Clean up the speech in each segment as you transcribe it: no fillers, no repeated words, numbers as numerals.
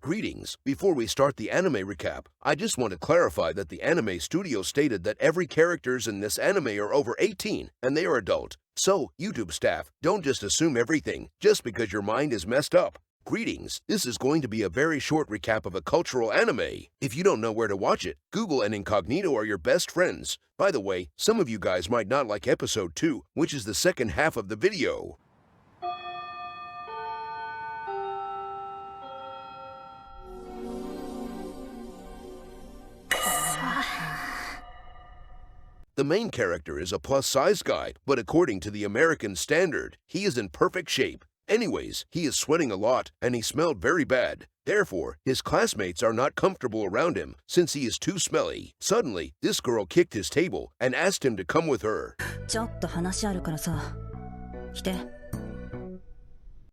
Greetings. Before we start the anime recap, I just want to clarify that the anime studio stated that every characters in this anime are over 18 and they are adult. So, YouTube staff, don't just assume everything just because your mind is messed up. Greetings. This is going to be a very short recap of a cultural anime. If you don't know where to watch it, Google and Incognito are your best friends. By the way, some of you guys might not like episode 2, which is the second half of the video. The main character is a plus-size guy, but according to the American standard, he is in perfect shape. Anyways, he is sweating a lot, and he smelled very bad. Therefore, his classmates are not comfortable around him since he is too smelly. Suddenly, this girl kicked his table and asked him to come with her.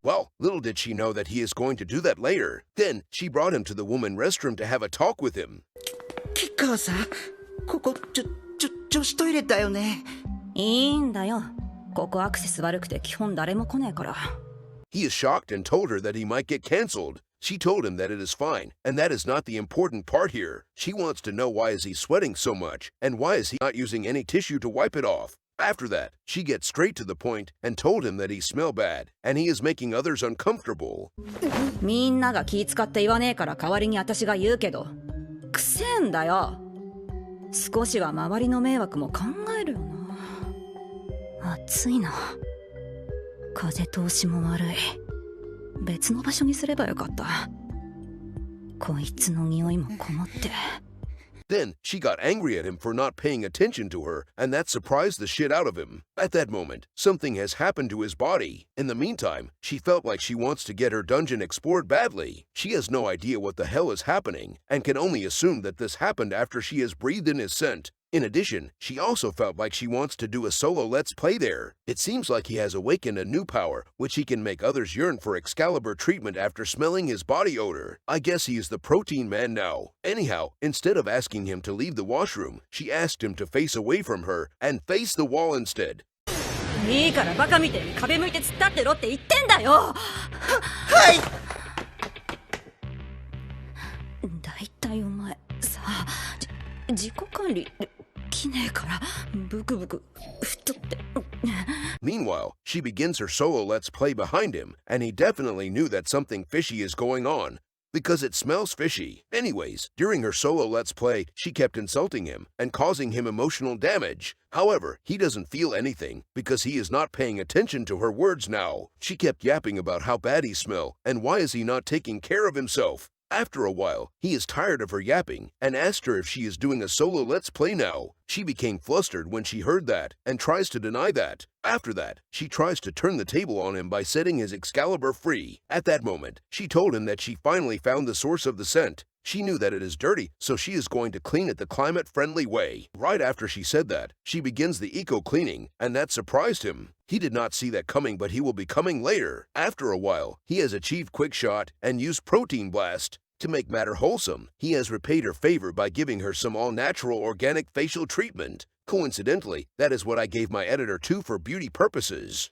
Well, little did she know that he is going to do that later. Then, she brought him to the women's restroom to have a talk with him. 女子トイレだよね。いいんだよ。ここアクセス悪くて基本誰も来ねえから。He is shocked and told her that he might get cancelled. She told him that it is fine, and that is not the important part here. She wants to know why is he sweating so much, and why is he not using any tissue to wipe it off. After that, she gets straight to the point and told him that he smells bad, and he is making others uncomfortable. みんなが気使って言わねえから代わりに私が言うけど、くせえんだよ。少しは周りの迷惑も考えるよな。暑いな。風通しも悪い。別の場所にすればよかった。こいつの匂いもこもって。Then, she got angry at him for not paying attention to her, and that surprised the shit out of him. At that moment, something has happened to his body. In the meantime, she felt like she wants to get her dungeon explored badly. She has no idea what the hell is happening, and can only assume that this happened after she has breathed in his scent. In addition, she also felt like she wants to do a solo let's play there. It seems like he has awakened a new power, which he can make others yearn for Excalibur treatment after smelling his body odor. I guess he is the protein man now. Anyhow, instead of asking him to leave the washroom, she asked him to face away from her and face the wall instead. いいからバカみてえに壁向いて突っ立ってろって言ってんだよ。はい。だいたいお前さ、自己管理きねえからブクブク太って。Meanwhile, she begins her solo let's play behind him, and he definitely knew that something fishy is going on, because it smells fishy. Anyways, during her solo let's play, she kept insulting him and causing him emotional damage. However, he doesn't feel anything because he is not paying attention to her words now. She kept yapping about how bad he smells and why is he not taking care of himself. After a while, he is tired of her yapping and asked her if she is doing a solo let's play now. She became flustered when she heard that and tries to deny that. After that, she tries to turn the table on him by setting his Excalibur free. At that moment, she told him that she finally found the source of the scent. She knew that it is dirty, so she is going to clean it the climate-friendly way. Right after she said that, she begins the eco-cleaning, and that surprised him. He did not see that coming, but he will be coming later. After a while, he has achieved Quick Shot and used Protein Blast. To make matter wholesome, he has repaid her favor by giving her some all-natural organic facial treatment. Coincidentally, that is what I gave my editor too for beauty purposes.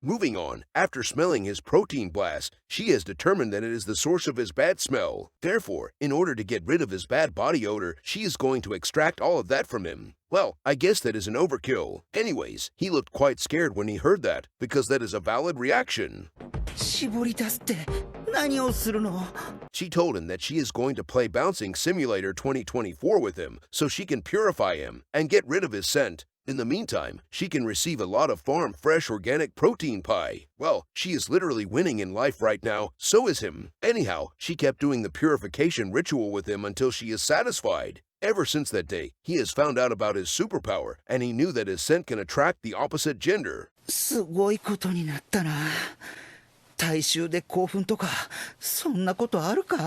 Moving on, after smelling his protein blast, she has determined that it is the source of his bad smell. Therefore, in order to get rid of his bad body odor, she is going to extract all of that from him. Well, I guess that is an overkill. Anyways, he looked quite scared when he heard that, because that is a valid reaction. 絞り出すって何をするの? She told him that she is going to play Bouncing Simulator 2024 with him, so she can purify him and get rid of his scent. In the meantime, she can receive a lot of farm fresh organic protein pie. Well, she is literally winning in life right now, so is him. Anyhow, she kept doing the purification ritual with him until she is satisfied. Ever since that day, he has found out about his superpower, and he knew that his scent can attract the opposite gender. すごいことになったな。大衆で興奮とか、そんなことあるか?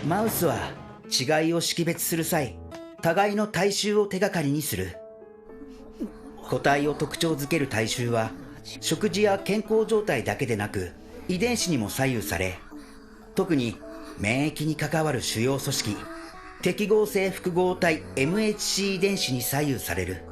マウスは違いを識別する際、互いの体臭を手がかりにする。個体を特徴づける体臭は食事や健康状態だけでなく遺伝子にも左右され、特に免疫に関わる主要組織適合性複合体 MHC 遺伝子に左右される。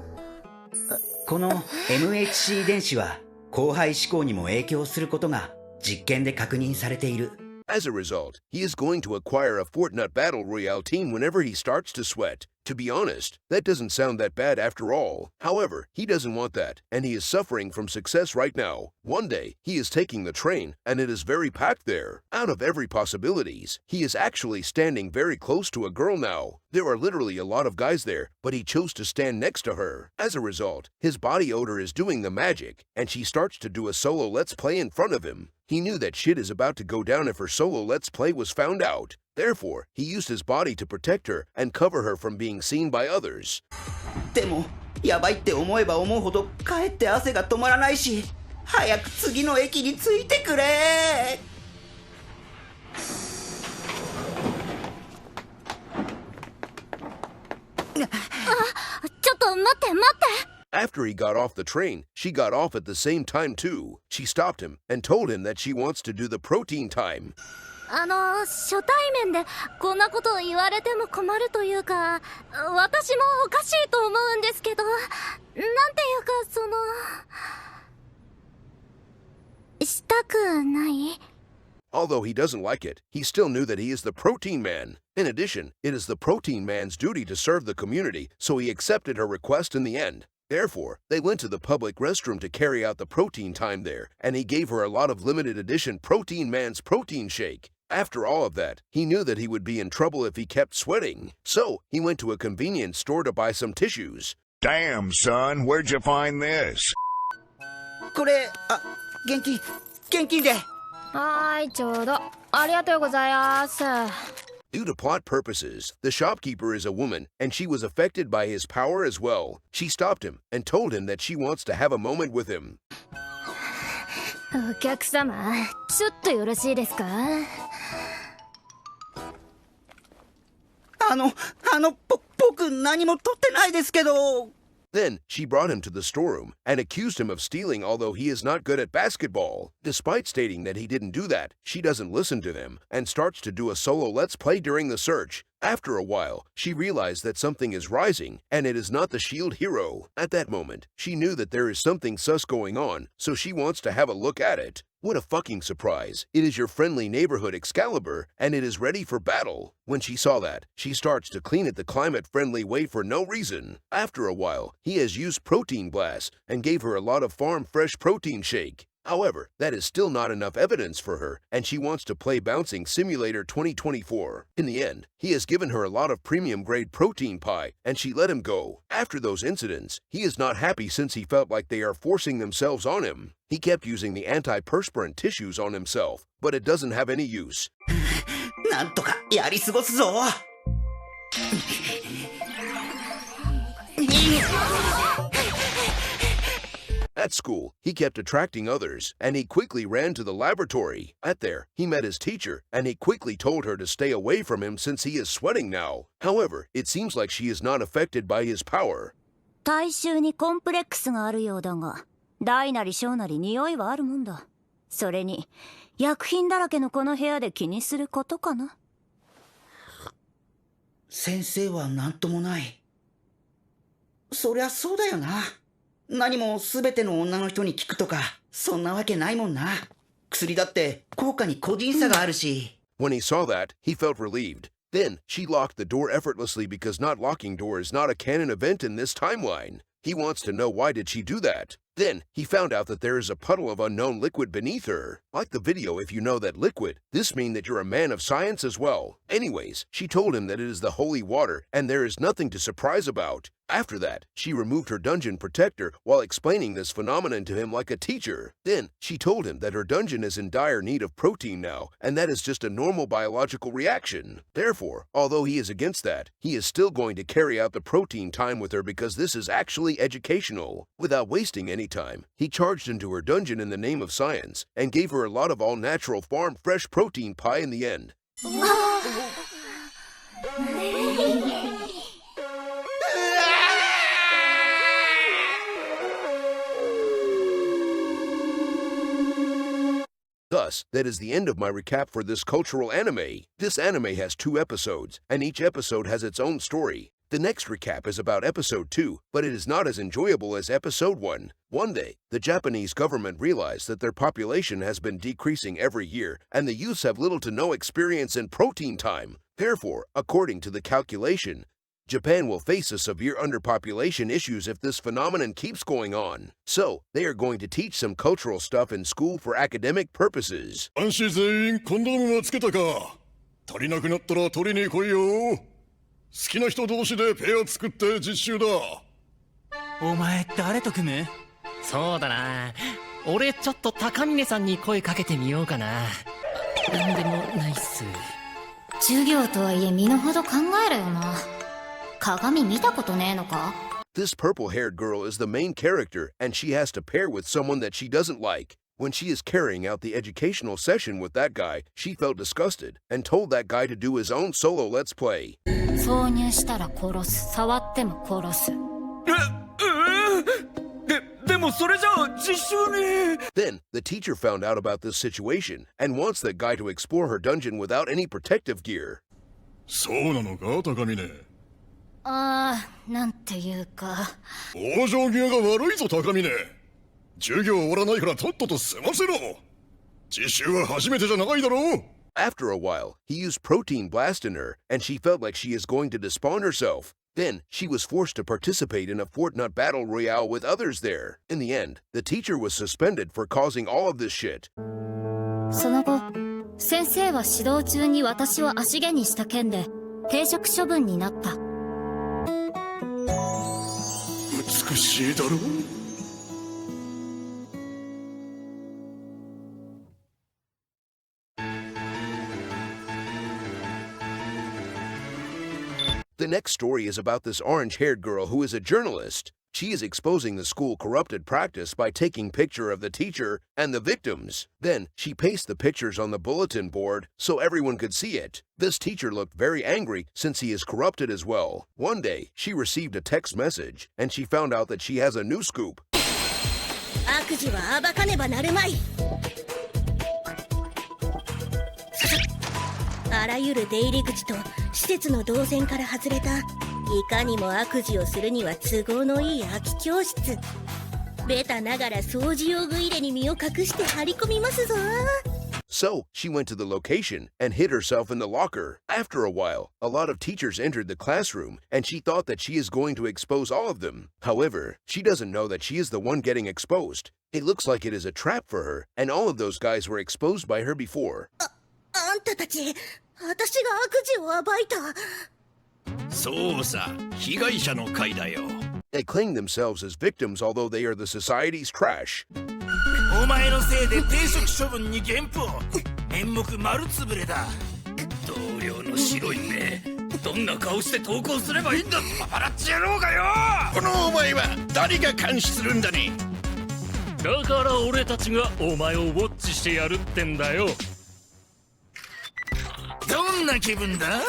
この MHC 遺伝子は交配志向にも影響することが実験で確認されている。As a result, he is going to acquire a Fortnite Battle Royale team whenever he starts to sweat. To be honest, that doesn't sound that bad after all. However, he doesn't want that, and he is suffering from success right now. One day, he is taking the train, and it is very packed there. Out of every possibilities, he is actually standing very close to a girl now. There are literally a lot of guys there, but he chose to stand next to her. As a result, his body odor is doing the magic, and she starts to do a solo let's play in front of him. He knew that shit is about to go down if her solo let's play was found out. Therefore, he used his body to protect her and cover her from being seen by others. でもやばいって思えば思うほどかえって汗が止まらないし、早く次の駅に着いてくれ。ちょっと待って待って。 After he got off the train, she got off at the same time too. She stopped him and told him that she wants to do the protein time. 初対面でこんなことを言われても困るというか、私もおかしいと思うんですけど、なんていうかしたくない。 Although he doesn't like it, he still knew that he is the protein man. In addition, it is the protein man's duty to serve the community, so he accepted her request in the end. Therefore, they went to the public restroom to carry out the protein time there, and he gave her a lot of limited edition Protein Man's protein shake. After all of that, he knew that he would be in trouble if he kept sweating. So, he went to a convenience store to buy some tissues. Damn, son, where'd you find this? これ、現金で。はい、ちょうど。ありがとうございます。 Due to plot purposes, the shopkeeper is a woman, and she was affected by his power as well. She stopped him and told him that she wants to have a moment with him. お客様、ちょっとよろしいですか？僕何も取ってないですけど。 Then, she brought him to the storeroom and accused him of stealing, although he is not good at basketball. Despite stating that he didn't do that, she doesn't listen to them and starts to do a solo let's play during the search. After a while, she realized that something is rising, and it is not the shield hero. At that moment, she knew that there is something sus going on, so she wants to have a look at it. What a fucking surprise. It is your friendly neighborhood Excalibur, and it is ready for battle. When she saw that, she starts to clean it the climate-friendly way for no reason. After a while, he has used Protein Blast and gave her a lot of farm fresh protein shake. However, that is still not enough evidence for her, and she wants to play Bouncing Simulator 2024. In the end, he has given her a lot of premium-grade protein pie, and she let him go. After those incidents, he is not happy since he felt like they are forcing themselves on him. He kept using the antiperspirant tissues on himself, but it doesn't have any use. なんとかやり過ごすぞ。 At school, he kept attracting others, and he quickly ran to the laboratory. At there, he met his teacher, and he quickly told her to stay away from him since he is sweating now. However, it seems like she is not affected by his power. 体臭にコンプレックスがあるようだが、大なり小なり匂いはあるもんだ。それに、薬品だらけのこの部屋で気にすることかな。先生はなんともない。そりゃそうだよな。何も全ての女の人に効くとか、そんなわけないもんな。薬だって効果に個人差があるし。When he saw that, he felt relieved. Then, she locked the door effortlessly because not locking door is not a canon event in this timeline. He wants to know why did she do that. Then, he found out that there is a puddle of unknown liquid beneath her. Like the video, if you know that liquid, this means that you're a man of science as well. Anyways, she told him that it is the holy water, and there is nothing to surprise about. After that, she removed her dungeon protector while explaining this phenomenon to him like a teacher. Then, she told him that her dungeon is in dire need of protein now, and that is just a normal biological reaction. Therefore, although he is against that, he is still going to carry out the protein time with her because this is actually educational. Without wasting any time, he charged into her dungeon in the name of science and gave her a lot of all-natural farm fresh protein pie in the end. Thus, that is the end of my recap for this cultural anime. This anime has 2 episodes, and each episode has its own story. The next recap is about episode 2, but it is not as enjoyable as episode 1. One day, the Japanese government realized that their population has been decreasing every year and the youths have little to no experience in protein time. Therefore, according to the calculation, Japan will face a severe underpopulation issues if this phenomenon keeps going on. So, they are going to teach some cultural stuff in school for academic purposes. 男子全員コンドームはつけたか。足りなくなったら取りに来いよ。好きな人同士でペア作って実習だ。お前誰と組む？そうだな。俺ちょっと高峰さんに声かけてみようかな。なんでもないっす。授業とはいえ身の程考えろよな。鏡見たことねえのか？ This purple-haired girl is the main character and she has to pair with someone that she doesn't like. When she is carrying out the educational session with that guy, she felt disgusted and told that guy to do his own solo let's play. 挿入したら殺す。触っても殺す。でもそれじゃあ実習に。 Then, the teacher found out about this situation and wants that guy to explore her dungeon without any protective gear. そうなのか、高峰。なんていうか。往生際が悪いぞ、高峰。授業終わらないからとっとと済ませろ。実習は初めてじゃないだろう。 After a while, he used protein blast in her and she felt like she is going to despawn herself. Then, she was forced to participate in a Fortnite battle royale with others there. In the end, the teacher was suspended for causing all of this shit. その後、先生は指導中に私を足毛にした件で停職処分になった。美しいだろう。The next story is about this orange-haired girl who is a journalist. She is exposing the school corrupted practice by taking picture of the teacher and the victims. Then, she pastes the pictures on the bulletin board so everyone could see it. This teacher looked very angry since he is corrupted as well. One day, she received a text message and she found out that she has a new scoop. 悪事は暴かねばなるまい。あらゆる出入り口と施設の動線から外れた、いかにも悪事をするには都合のいい空き教室。ベタながら掃除用具入れに身を隠して張り込みますぞ。So, she went to the location and hid herself in the locker. After a while, a lot of teachers entered the classroom and she thought that she is going to expose all of them. However, she doesn't know that she is the one getting exposed. It looks like it is a trap for her, and all of those guys were exposed by her before. あんたたち、私が悪事を暴いた。そうさ、被害者の会だよ。They claim themselves as victims although they are the society's trash. お前のせいで停職処分に減俸。面目丸つぶれだ。同僚の白い目、どんな顔して投稿すればいいんだ、パパラッチ野郎がよ。このお前は誰が監視するんだね。だから俺たちがお前をウォッチしてやるってんだよ。どんな気分だ？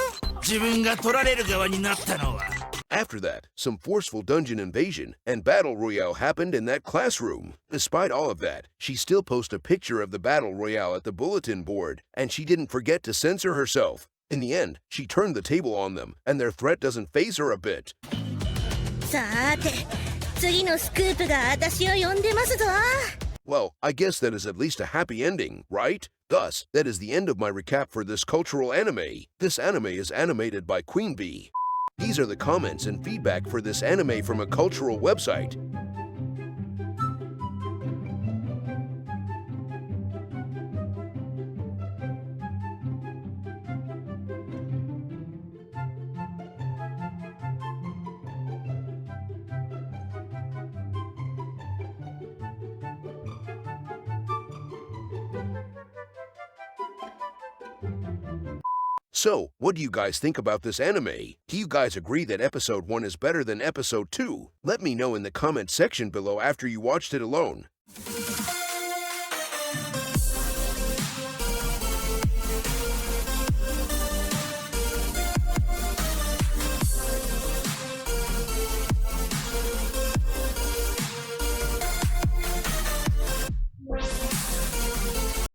自分が取られる側になったのは。After that, some forceful dungeon invasion and battle royale happened in that classroom. Despite all of that, she still posted a picture of the battle royale at the bulletin board, and she didn't forget to censor herself. In the end, she turned the table on them, and their threat doesn't faze her a bit. さーて、次のスクープが私を呼んでますぞ。Well, I guess that is at least a happy ending, right? Thus, that is the end of my recap for this cultural anime. This anime is animated by Queen Bee. These are the comments and feedback for this anime from a cultural website. So, what do you guys think about this anime? Do you guys agree that episode 1 is better than episode 2? Let me know in the comment section below after you watched it alone.